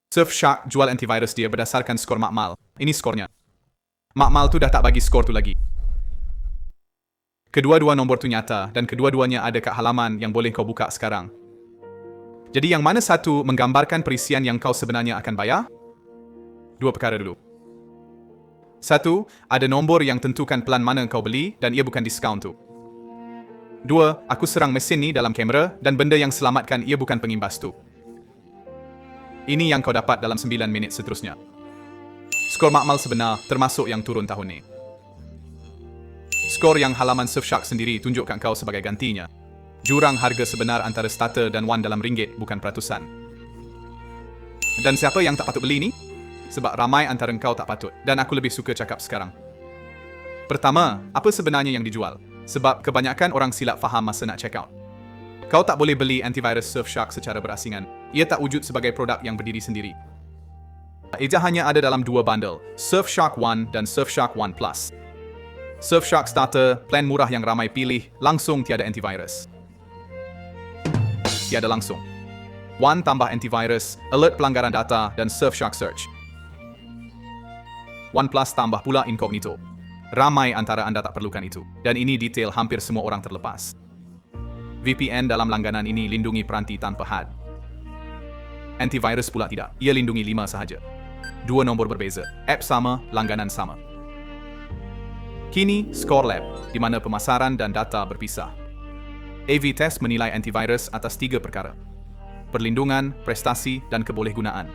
Surfshark jual antivirus dia berdasarkan skor makmal. Ini skornya. Makmal tu dah tak bagi skor tu lagi. Kedua-dua nombor tu nyata dan kedua-duanya ada kat halaman yang boleh kau buka sekarang. Jadi yang mana satu menggambarkan perisian yang kau sebenarnya akan bayar? Dua perkara dulu. Satu, ada nombor yang tentukan pelan mana kau beli dan ia bukan diskaun tu. Dua, aku serang mesin ni dalam kamera dan benda yang selamatkan ia bukan pengimbas tu. Ini yang kau dapat dalam 9 minit seterusnya. Skor makmal sebenar termasuk yang turun tahun ni. Skor yang halaman Surfshark sendiri tunjukkan kau sebagai gantinya. Jurang harga sebenar antara starter dan wan dalam ringgit bukan peratusan. Dan siapa yang tak patut beli ni? Sebab ramai antara kau tak patut dan aku lebih suka cakap sekarang. Pertama, apa sebenarnya yang dijual? Sebab kebanyakan orang silap faham masa nak check out. Kau tak boleh beli antivirus Surfshark secara berasingan. Ia tak wujud sebagai produk yang berdiri sendiri. Ia hanya ada dalam dua bundle, Surfshark One dan Surfshark One Plus. Surfshark Starter, plan murah yang ramai pilih, langsung tiada antivirus. Tiada langsung. One tambah antivirus, alert pelanggaran data dan Surfshark Search. One Plus tambah pula incognito. Ramai antara anda tak perlukan itu. Dan ini detail hampir semua orang terlepas. VPN dalam langganan ini lindungi peranti tanpa had. Antivirus pula tidak. Ia lindungi 5 sahaja. Dua nombor berbeza. App sama, langganan sama. Kini, Score Lab, di mana pemasaran dan data berpisah. AV Test menilai antivirus atas 3 perkara. Perlindungan, prestasi, dan kebolehgunaan.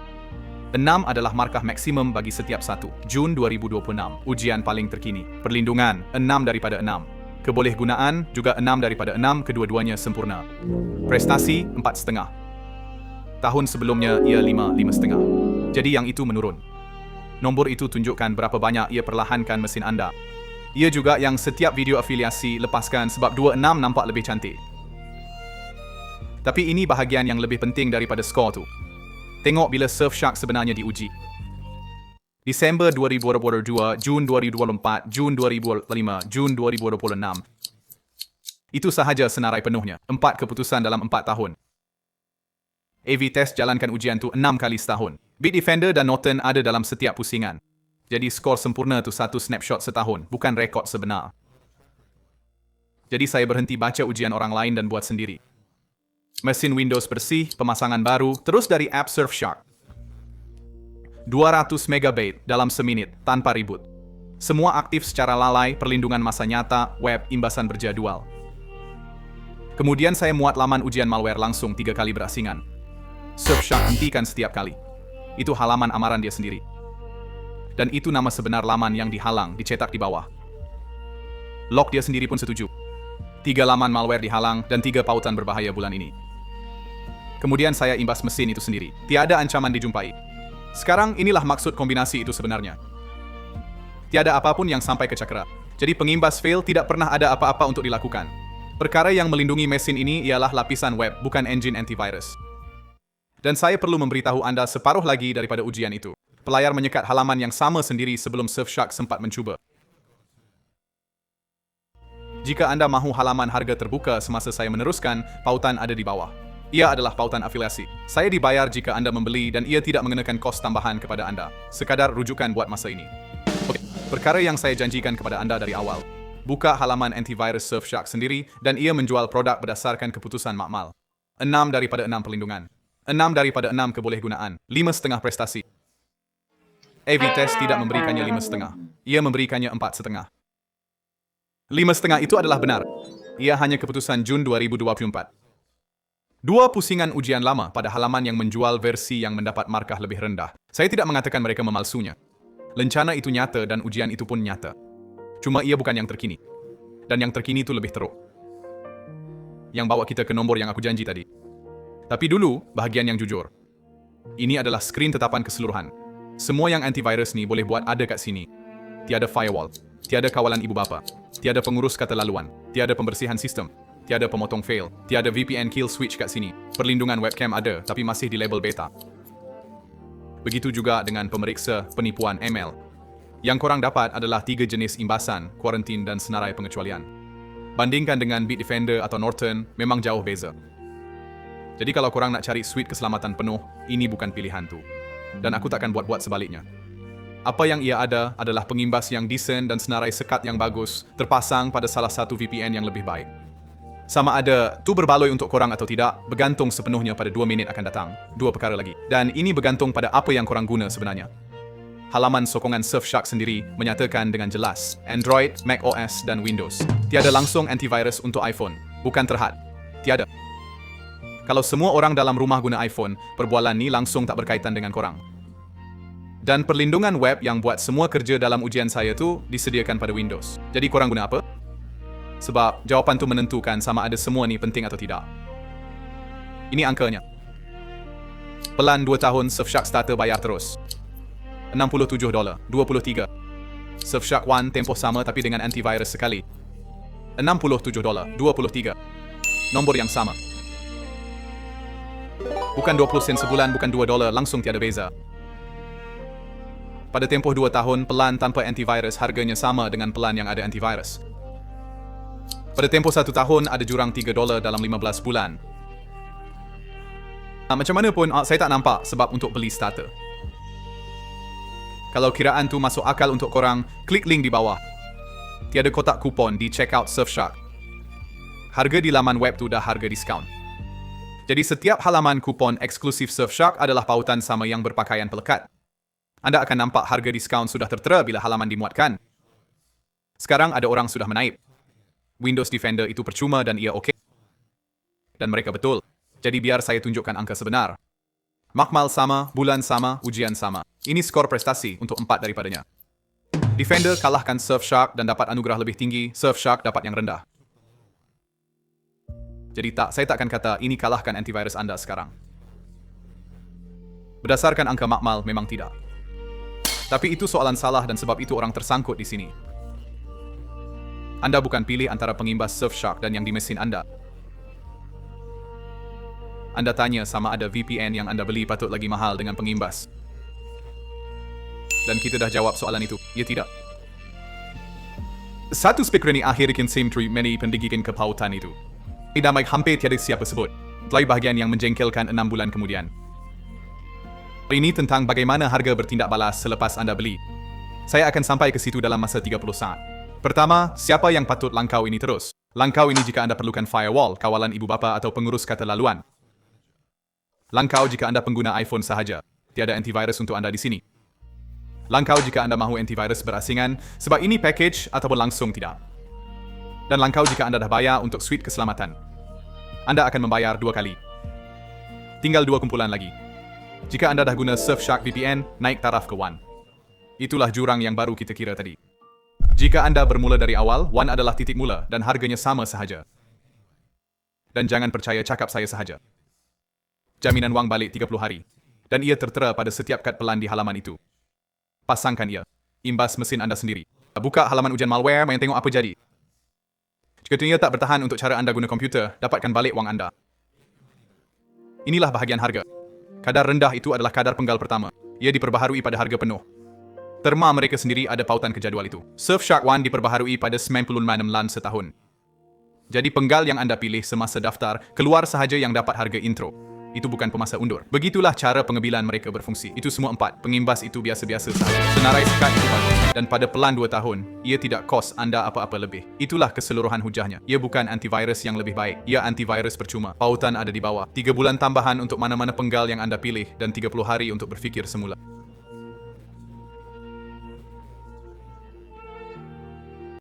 6 adalah markah maksimum bagi setiap satu. Jun 2026, ujian paling terkini. Perlindungan, 6 daripada 6. Kebolehgunaan, juga 6 daripada 6, kedua-duanya sempurna. Prestasi, 4,5. Tahun sebelumnya, ia 5,5. Jadi yang itu menurun. Nombor itu tunjukkan berapa banyak ia perlahankan mesin anda. Ia juga yang setiap video afiliasi lepaskan sebab 26 nampak lebih cantik. Tapi ini bahagian yang lebih penting daripada skor tu. Tengok bila Surfshark sebenarnya diuji. Disember 2022, Jun 2024, Jun 2025, Jun 2026. Itu sahaja senarai penuhnya. 4 keputusan dalam 4 tahun. AV Test jalankan ujian tu 6 kali setahun. Bitdefender dan Norton ada dalam setiap pusingan. Jadi skor sempurna tu satu snapshot setahun, bukan rekod sebenar. Jadi saya berhenti baca ujian orang lain dan buat sendiri. Mesin Windows bersih, pemasangan baru, terus dari app Surfshark. 200 megabit dalam seminit, tanpa ribut. Semua aktif secara lalai, perlindungan masa nyata, web, imbasan berjadwal. Kemudian saya muat laman ujian malware langsung 3 kali berasingan. Surfshark hentikan setiap kali. Itu halaman amaran dia sendiri. Dan itu nama sebenar laman yang dihalang, dicetak di bawah. Log dia sendiri pun setuju. 3 laman malware dihalang dan 3 pautan berbahaya bulan ini. Kemudian saya imbas mesin itu sendiri. Tiada ancaman dijumpai. Sekarang inilah maksud kombinasi itu sebenarnya. Tiada apapun yang sampai ke cakra. Jadi pengimbas fail tidak pernah ada apa-apa untuk dilakukan. Perkara yang melindungi mesin ini ialah lapisan web, bukan engine antivirus. Dan saya perlu memberitahu anda separuh lagi daripada ujian itu. Pelayar menyekat halaman yang sama sendiri sebelum Surfshark sempat mencuba. Jika anda mahu halaman harga terbuka semasa saya meneruskan, pautan ada di bawah. Ia adalah pautan afiliasi. Saya dibayar jika anda membeli dan ia tidak mengenakan kos tambahan kepada anda. Sekadar rujukan buat masa ini. Okey, perkara yang saya janjikan kepada anda dari awal. Buka halaman antivirus Surfshark sendiri dan ia menjual produk berdasarkan keputusan makmal. 6 daripada 6 perlindungan. 6 daripada 6 kebolehgunaan. 5,5 prestasi. AV Test tidak memberikannya 5,5. Ia memberikannya 4,5. 5,5 itu adalah benar. Ia hanya keputusan Jun 2024. 2 pusingan ujian lama pada halaman yang menjual versi yang mendapat markah lebih rendah. Saya tidak mengatakan mereka memalsunya. Lencana itu nyata dan ujian itu pun nyata. Cuma ia bukan yang terkini. Dan yang terkini itu lebih teruk. Yang bawa kita ke nombor yang aku janji tadi. Tapi dulu, bahagian yang jujur. Ini adalah skrin tetapan keseluruhan. Semua yang antivirus ni boleh buat ada kat sini. Tiada firewall. Tiada kawalan ibu bapa. Tiada pengurus kata laluan. Tiada pembersihan sistem. Tiada pemotong fail. Tiada VPN kill switch kat sini. Perlindungan webcam ada, tapi masih di label beta. Begitu juga dengan pemeriksa penipuan email. Yang korang dapat adalah 3 jenis imbasan, kuarantin dan senarai pengecualian. Bandingkan dengan Bitdefender atau Norton, memang jauh beza. Jadi kalau korang nak cari suite keselamatan penuh, ini bukan pilihan tu. Dan aku takkan buat-buat sebaliknya. Apa yang ia ada adalah pengimbas yang decent dan senarai sekat yang bagus terpasang pada salah satu VPN yang lebih baik. Sama ada tu berbaloi untuk korang atau tidak, bergantung sepenuhnya pada 2 minit akan datang. 2 perkara lagi. Dan ini bergantung pada apa yang korang guna sebenarnya. Halaman sokongan Surfshark sendiri menyatakan dengan jelas Android, Mac OS dan Windows. Tiada langsung antivirus untuk iPhone. Bukan terhad. Tiada. Kalau semua orang dalam rumah guna iPhone, perbualan ni langsung tak berkaitan dengan korang. Dan perlindungan web yang buat semua kerja dalam ujian saya tu disediakan pada Windows. Jadi korang guna apa? Sebab jawapan tu menentukan sama ada semua ni penting atau tidak. Ini angkanya. Pelan 2 tahun Surfshark Starter bayar terus. $67, 23. Surfshark One tempoh sama tapi dengan antivirus sekali. $67, 23. Nombor yang sama. Bukan 20 sen sebulan, bukan $2, langsung tiada beza. Pada tempoh 2 tahun, pelan tanpa antivirus harganya sama dengan pelan yang ada antivirus. Pada tempoh 1 tahun, ada jurang $3 dalam 15 bulan. Macam mana pun, saya tak nampak sebab untuk beli starter. Kalau kiraan tu masuk akal untuk korang, klik link di bawah. Tiada kotak kupon di checkout Surfshark. Harga di laman web tu dah harga diskaun. Jadi setiap halaman kupon eksklusif Surfshark adalah pautan sama yang berpakaian pelekat. Anda akan nampak harga diskaun sudah tertera bila halaman dimuatkan. Sekarang ada orang sudah menaip. Windows Defender itu percuma dan ia okey. Dan mereka betul. Jadi biar saya tunjukkan angka sebenar. Makmal sama, bulan sama, ujian sama. Ini skor prestasi untuk 4 daripadanya. Defender kalahkan Surfshark dan dapat anugerah lebih tinggi, Surfshark dapat yang rendah. Jadi saya takkan kata ini kalahkan antivirus anda sekarang. Berdasarkan angka makmal, memang tidak. Tapi itu soalan salah dan sebab itu orang tersangkut di sini. Anda bukan pilih antara pengimbas Surfshark dan yang di mesin anda. Anda tanya sama ada VPN yang anda beli patut lagi mahal dengan pengimbas. Dan kita dah jawab soalan itu. Ya tidak. Satu speaker ini akhirnya simpri many pendidikan kepautan itu. Damai hampir tiada siapa sebut. Selain bahagian yang menjengkelkan 6 bulan kemudian. Ini tentang bagaimana harga bertindak balas selepas anda beli. Saya akan sampai ke situ dalam masa 30 saat. Pertama, siapa yang patut langkau ini terus? Langkau ini jika anda perlukan firewall, kawalan ibu bapa atau pengurus kata laluan. Langkau jika anda pengguna iPhone sahaja. Tiada antivirus untuk anda di sini. Langkau jika anda mahu antivirus berasingan, sebab ini package ataupun langsung tidak. Dan langkau jika anda dah bayar untuk suite keselamatan. Anda akan membayar 2 kali. Tinggal 2 kumpulan lagi. Jika anda dah guna Surfshark VPN, naik taraf ke One. Itulah jurang yang baru kita kira tadi. Jika anda bermula dari awal, One adalah titik mula dan harganya sama sahaja. Dan jangan percaya cakap saya sahaja. Jaminan wang balik 30 hari. Dan ia tertera pada setiap kad pelan di halaman itu. Pasangkan ia. Imbas mesin anda sendiri. Buka halaman ujian malware, main tengok apa jadi. Jika ia tak bertahan untuk cara anda guna komputer, dapatkan balik wang anda. Inilah bahagian harga. Kadar rendah itu adalah kadar penggal pertama. Ia diperbaharui pada harga penuh. Terma mereka sendiri ada pautan ke jadual itu. Surfshark One diperbaharui pada 96 LAN setahun. Jadi penggal yang anda pilih semasa daftar, keluar sahaja yang dapat harga intro. Itu bukan pemasa undur. Begitulah cara pengebilan mereka berfungsi. Itu semua 4. Pengimbas itu biasa-biasa sahaja. Senarai sekat itu bagus. Dan pada pelan 2 tahun, ia tidak kos anda apa-apa lebih. Itulah keseluruhan hujahnya. Ia bukan antivirus yang lebih baik. Ia antivirus percuma. Pautan ada di bawah. 3 bulan tambahan untuk mana-mana penggal yang anda pilih dan 30 hari untuk berfikir semula.